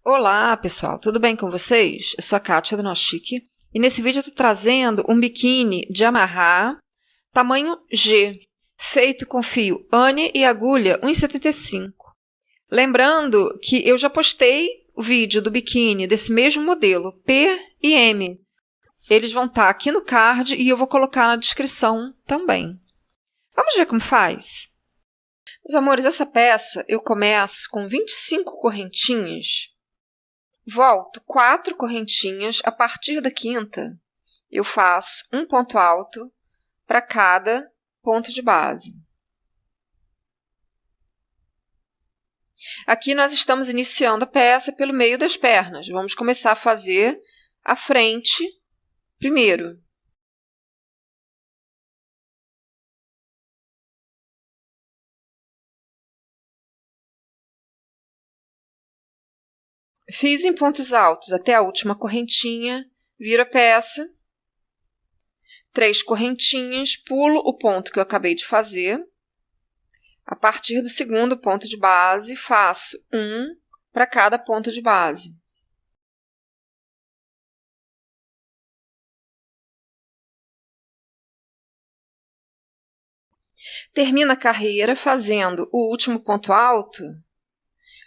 Olá, pessoal, tudo bem com vocês? Eu sou a Kátia do Nó Chique e nesse vídeo eu estou trazendo um biquíni de amarrar, tamanho G, feito com fio Anne e agulha 1,75. Lembrando que eu já postei o vídeo do biquíni desse mesmo modelo, P e M. Eles vão estar aqui no card e eu vou colocar na descrição também. Vamos ver como faz? Meus amores, essa peça eu começo com 25 correntinhas. Volto 4 correntinhas, a partir da quinta eu faço um ponto alto para cada ponto de base. Aqui nós estamos iniciando a peça pelo meio das pernas. Vamos começar a fazer a frente primeiro. Fiz em pontos altos até a última correntinha, viro a peça, 3 correntinhas, pulo o ponto que eu acabei de fazer. A partir do segundo ponto de base, faço um para cada ponto de base. Termino a carreira fazendo o último ponto alto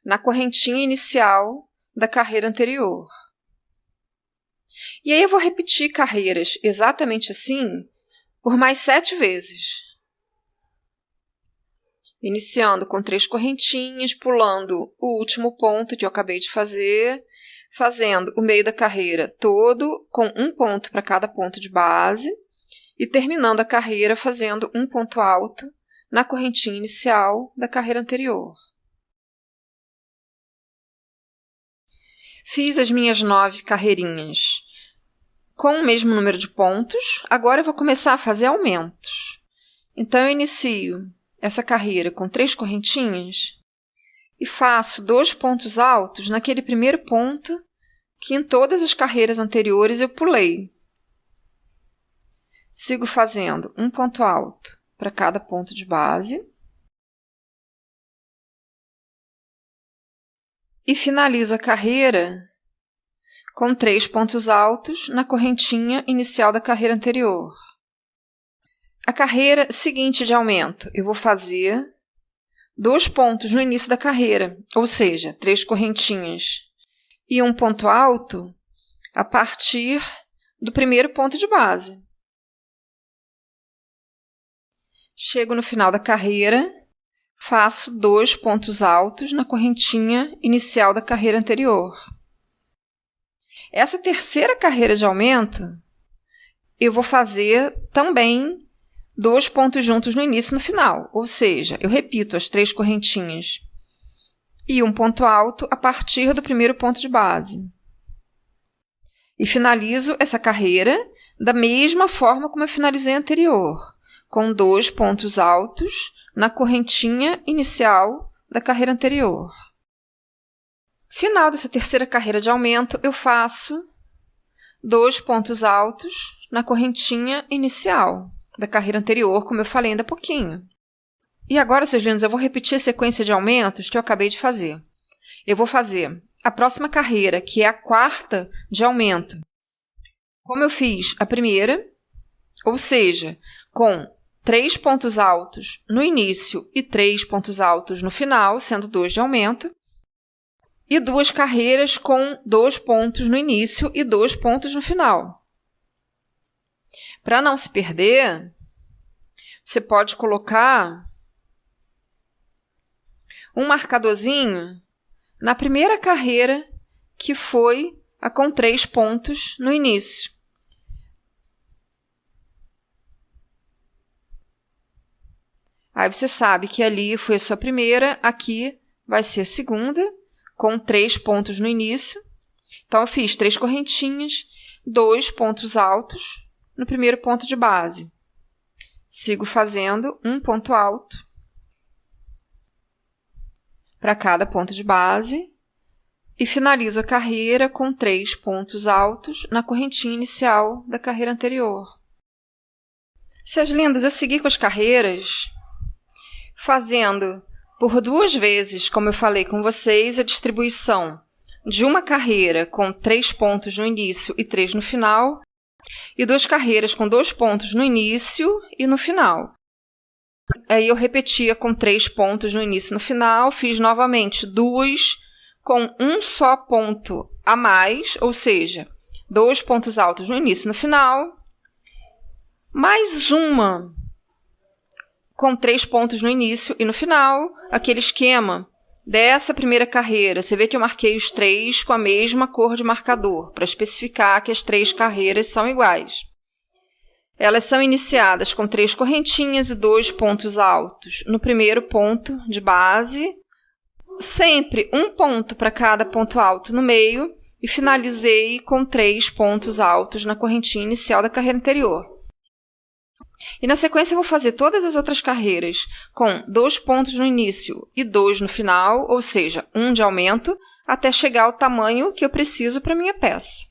na correntinha inicial da carreira anterior. E aí eu vou repetir carreiras exatamente assim por mais 7 vezes. Iniciando com 3 correntinhas, pulando o último ponto que eu acabei de fazer, fazendo o meio da carreira todo com um ponto para cada ponto de base e terminando a carreira fazendo um ponto alto na correntinha inicial da carreira anterior. Fiz as minhas 9 carreirinhas com o mesmo número de pontos. Agora eu vou começar a fazer aumentos. Então, eu inicio essa carreira com 3 correntinhas e faço 2 pontos altos naquele primeiro ponto que em todas as carreiras anteriores eu pulei. Sigo fazendo um ponto alto para cada ponto de base. E finalizo a carreira com 3 pontos altos na correntinha inicial da carreira anterior. A carreira seguinte de aumento, eu vou fazer 2 pontos no início da carreira, ou seja, 3 correntinhas e um ponto alto a partir do primeiro ponto de base. Chego no final da carreira, faço 2 pontos altos na correntinha inicial da carreira anterior. Essa terceira carreira de aumento, eu vou fazer também 2 pontos juntos no início e no final, ou seja, eu repito as 3 correntinhas e um ponto alto a partir do primeiro ponto de base. E finalizo essa carreira da mesma forma como eu finalizei a anterior, com 2 pontos altos na correntinha inicial da carreira anterior. Final dessa terceira carreira de aumento, eu faço 2 pontos altos na correntinha inicial da carreira anterior, como eu falei ainda há pouquinho. E agora, seus lindos, eu vou repetir a sequência de aumentos que eu acabei de fazer. Eu vou fazer a próxima carreira, que é a quarta de aumento, como eu fiz a primeira, ou seja, com 3 pontos altos no início e 3 pontos altos no final, sendo 2 de aumento, e 2 carreiras com 2 pontos no início e 2 pontos no final. Para não se perder, você pode colocar um marcadorzinho na primeira carreira, que foi a com 3 pontos no início. Aí você sabe que ali foi a sua primeira, aqui vai ser a segunda, com 3 pontos no início. Então, eu fiz 3 correntinhas, 2 pontos altos no primeiro ponto de base. Sigo fazendo um ponto alto para cada ponto de base e finalizo a carreira com 3 pontos altos na correntinha inicial da carreira anterior. Seus lindos, eu segui com as carreiras fazendo por 2 vezes, como eu falei com vocês, a distribuição de uma carreira com 3 pontos no início e 3 no final, e 2 carreiras com 2 pontos no início e no final. Aí eu repetia com 3 pontos no início e no final, fiz novamente 2 com um só ponto a mais, ou seja, 2 pontos altos no início e no final, mais uma com 3 pontos no início e no final, aquele esquema dessa primeira carreira. Você vê que eu marquei os 3 com a mesma cor de marcador, para especificar que as 3 carreiras são iguais. Elas são iniciadas com 3 correntinhas e 2 pontos altos no primeiro ponto de base, sempre um ponto para cada ponto alto no meio, e finalizei com 3 pontos altos na correntinha inicial da carreira anterior. E na sequência eu vou fazer todas as outras carreiras com 2 pontos no início e 2 no final, ou seja, 1 de aumento, até chegar ao tamanho que eu preciso para a minha peça.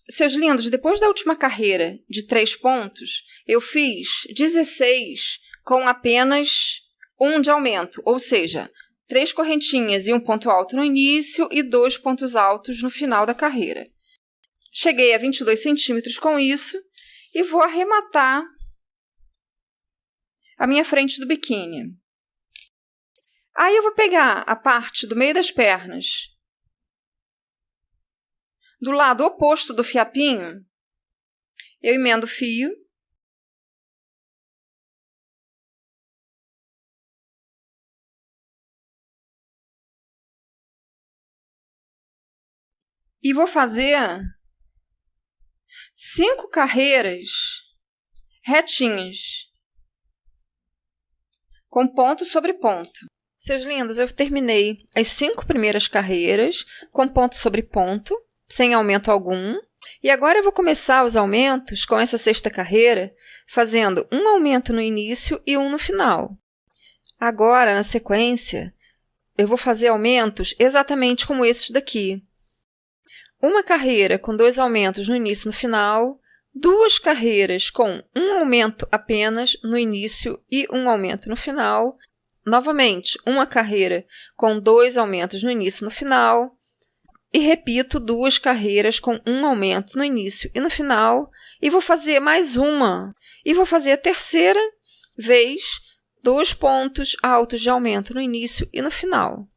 Seus lindos, depois da última carreira de 3 pontos, eu fiz 16 com apenas 1 de aumento, ou seja, 3 correntinhas e um ponto alto no início e 2 pontos altos no final da carreira. Cheguei a 22 centímetros com isso e vou arrematar a minha frente do biquíni. Aí eu vou pegar a parte do meio das pernas, do lado oposto do fiapinho, eu emendo o fio, e vou fazer 5 carreiras retinhas, com ponto sobre ponto. Seus lindos, eu terminei as 5 primeiras carreiras com ponto sobre ponto, sem aumento algum. E agora eu vou começar os aumentos com essa 6ª carreira, fazendo um aumento no início e um no final. Agora, na sequência, eu vou fazer aumentos exatamente como esses daqui. Uma carreira com 2 aumentos no início e no final, 2 carreiras com um aumento apenas no início e um aumento no final. Novamente, uma carreira com 2 aumentos no início e no final. E repito 2 carreiras com um aumento no início e no final. E vou fazer mais uma. E vou fazer a terceira vez 2 pontos altos de aumento no início e no final.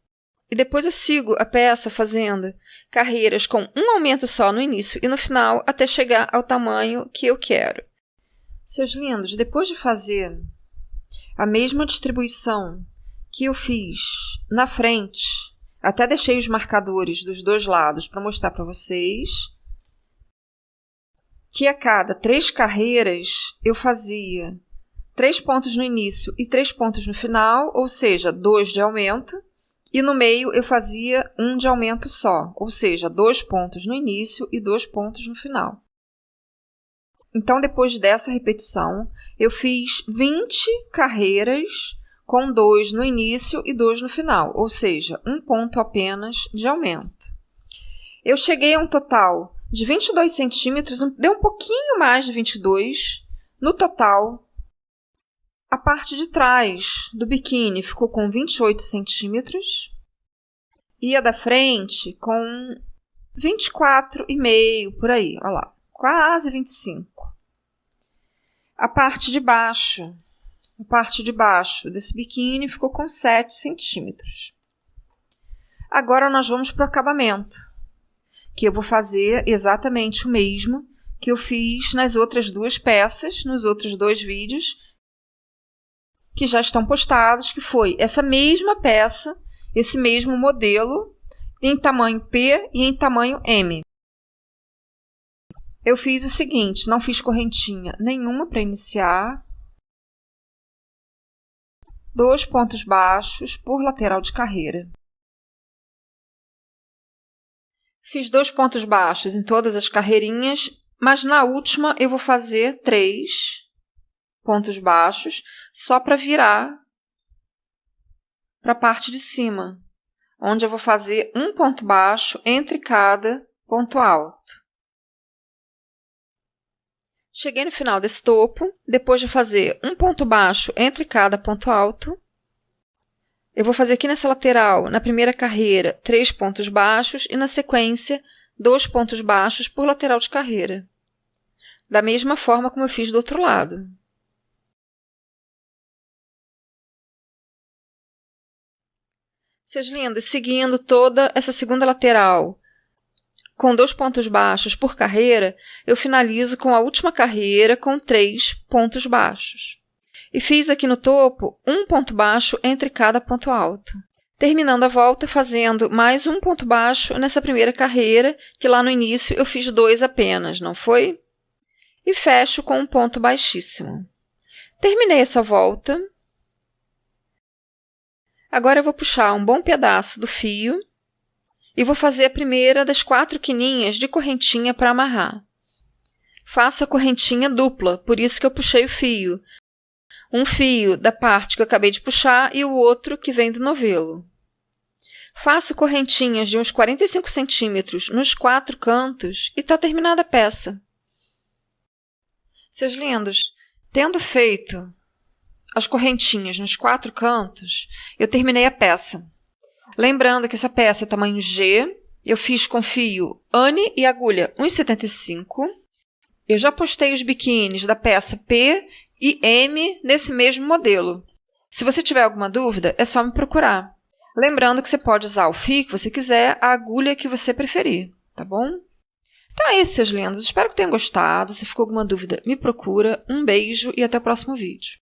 E depois eu sigo a peça fazendo carreiras com um aumento só no início e no final, até chegar ao tamanho que eu quero. Seus lindos, depois de fazer a mesma distribuição que eu fiz na frente, até deixei os marcadores dos 2 lados para mostrar para vocês, que a cada 3 carreiras eu fazia 3 pontos no início e 3 pontos no final, ou seja, 2 de aumento. E no meio eu fazia 1 de aumento só, ou seja, 2 pontos no início e 2 pontos no final. Então, depois dessa repetição, eu fiz 20 carreiras com 2 no início e 2 no final, ou seja, 1 ponto apenas de aumento. Eu cheguei a um total de 22 centímetros, deu um pouquinho mais de 22 no total. A parte de trás do biquíni ficou com 28 centímetros e a da frente com 24,5 por aí, olha lá, quase 25. A parte de baixo desse biquíni ficou com 7 centímetros. Agora nós vamos para o acabamento, que eu vou fazer exatamente o mesmo que eu fiz nas outras 2 peças, nos outros 2 vídeos, que já estão postados, que foi essa mesma peça, esse mesmo modelo, em tamanho P e em tamanho M. Eu fiz o seguinte, não fiz correntinha nenhuma para iniciar, 2 pontos baixos por lateral de carreira. Fiz 2 pontos baixos em todas as carreirinhas, mas na última eu vou fazer 3 pontos baixos, só para virar para a parte de cima, onde eu vou fazer um ponto baixo entre cada ponto alto. Cheguei no final desse topo, depois de fazer um ponto baixo entre cada ponto alto, Eu vou fazer aqui nessa lateral, na primeira carreira, 3 pontos baixos e, na sequência, 2 pontos baixos por lateral de carreira. Da mesma forma como eu fiz do outro lado. Seus lindos, seguindo toda essa segunda lateral, com 2 pontos baixos por carreira, eu finalizo com a última carreira com 3 pontos baixos. E fiz aqui no topo um ponto baixo entre cada ponto alto. Terminando a volta, fazendo mais um ponto baixo nessa primeira carreira, que lá no início eu fiz 2 apenas, não foi? E fecho com um ponto baixíssimo. Terminei essa volta. Agora eu vou puxar um bom pedaço do fio e vou fazer a primeira das 4 quininhas de correntinha para amarrar. Faço a correntinha dupla, por isso que eu puxei o fio. Um fio da parte que eu acabei de puxar e o outro que vem do novelo. Faço correntinhas de uns 45 centímetros nos 4 cantos e está terminada a peça. Seus lindos, tendo feito as correntinhas nos 4 cantos, eu terminei a peça. Lembrando que essa peça é tamanho G, eu fiz com fio Anne e agulha 1,75. Eu já postei os biquínis da peça P e M nesse mesmo modelo. Se você tiver alguma dúvida, é só me procurar. Lembrando que você pode usar o fio que você quiser, a agulha que você preferir, tá bom? Então é isso, seus lindos. Espero que tenham gostado. Se ficou alguma dúvida, me procura. Um beijo e até o próximo vídeo.